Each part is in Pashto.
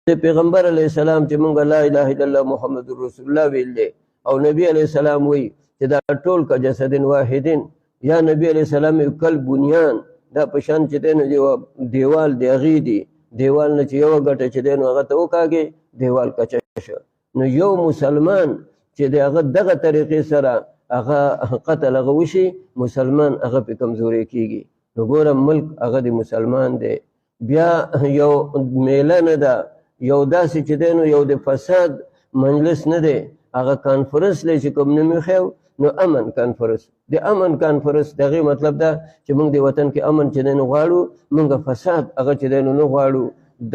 پیغمبر علیہ السلام چې مونږ لا اله الا الله محمد رسول الله ویل او نبی علیہ السلام وی چې دا ټول کا جسد واحدین یا نبی علیہ السلام کل بنیان دا پشان چې دین دیوال دی غی دی دیوال نه چې یو غټه چې دین هغه ته وکاږي دیوال کچ شو نو یو مسلمان چې دغه دغه طریقې سره هغه قتل هغه وشي مسلمان هغه په کمزوري کیږي نو ګوره ملک هغه د مسلمان دی بیا یو میله نه ده یو داسې چې دی نو یو د فساد مجلس نه دی هغه کانفرنس دی چې کوم نوم یې خیو نو امن کانفرنس د امن کانفرنس دغه مطلب ده چې موږ د وطن کې امن چې دی نو غواړو موږ فساد هغه چې دی نو نه غواړو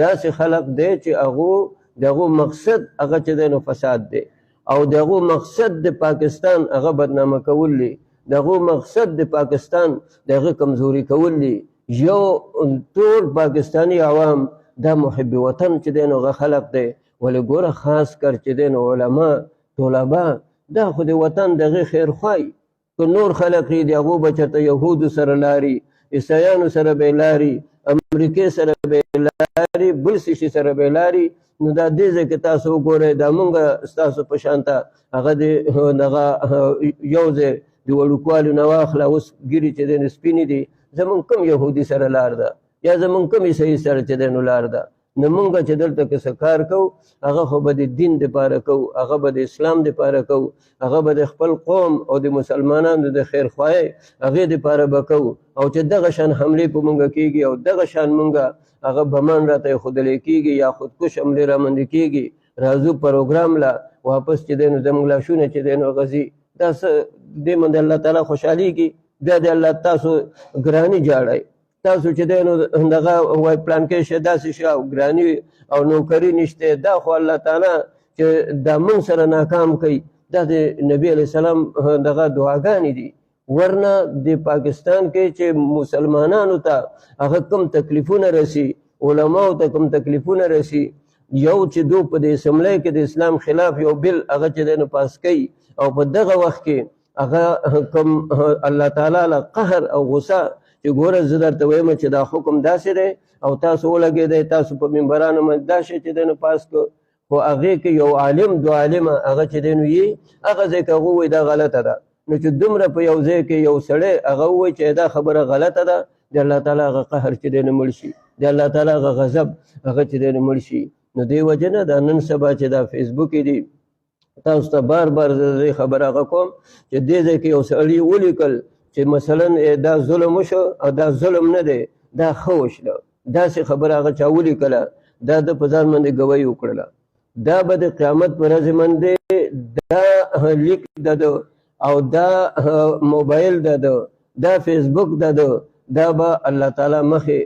داسې خلق دی چې هغه دغه مقصد هغه چې دی نو فساد دی او دغه مقصد د پاکستان هغه بدنامه کول دي دغه مقصد د پاکستان دغه کمزوري کول دي یو ټول پاکستانی عوام دا محب وطن چې دی نو هغه خلق دی ولې ګوره خاص کر چې دی نو علما طلبا دا خو د وطن دغه خیر خوای که نور خلق دی هغه بچته يهودو سره لاري عیسایانو سره به لاري امریکای سره به لاري بل شي سره به لاري نو دا دې ځکه تاسو وګورئ دا مونږ ستاسو په شانته هغه دغه یو ځای د وړوکوالو نه واخله اوس ګیري چې دی سپینې دي زمونږ کوم یهودي سره لار ده یا زمونږ کوم عیسایي سره چې دی نو لار ده نو مونږ چې دلته که څه کار کوو هغه خو به د دین دپاره کوو هغه به د اسلام دپاره کوو هغه به د خپل قوم او د مسلمانانو د خیرخواهۍ هغې دپاره به کوو او چې دغه شان حملې په مونږ کېږي او دغه شان مونږ هغه بمان راته ایښودلی کېږي یا خودکش حملې رامنډې کېږي راځو پروګرام له واپس چې دی نو زموږ لاشونه چې دی نو غځي دا څه دې من د الله تعالی خوشحالېږي بیا د الله تاسو ګراني جاړئ تاسو چې دی نو دغه وایي پلانکې شه داسې شه او ګراني او نوکري نشته دا خو الله تعالی چې دا موږ سره ناکام کوي دا د نبی علیه السلام دغه دعاګانې دي ورنه د پاکستان کې چې مسلمانانو ته هغه کوم تکلیفونه رسي علماو ته کوم تکلیفونه رسي یو چې دو په د اسمبلی کې د اسلام خلاف یو بل هغه چې دی نو پاس کوي او په دغه وخت کې هغه کوم الله تعالی له قهر او غصه چې ګوره زه درته وایم چې دا حکم داسې دی او تاسو ولګېدئ تاسو په منبرانو باندې دا شی چې دی نو پاس کړو خو هغې کې یو عالم دو عالمه هغه چې دی نو یي هغه ځای کې هغه ووایي دا غلطه ده نو چې دومره په یو ځای کې یو سړی هغه ووایي چې دا خبره غلطه ده د الله تعالی هغه قهر چې دی نو مړ شي د الله تعالی هغه غضب هغه چې دی نو مړ شي نو دې وجه نه دا نن سبا چې دا فیسبوک دی تاسو ته بار بار زه خبره هغه کوم چې دې ځای کې یو سړي ولیکل چې مثلا دا ظلم وشو او دا ظلم نه دی دا ښه وشله داسې خبره هغه چا ولیکله دا د په ځان باندې ګویي وکړله دا به د قیامت په ورځې باندې دا لیک د ده او دا موبایل د ده دا فیسبوک د ده دا به الله تعالی مخې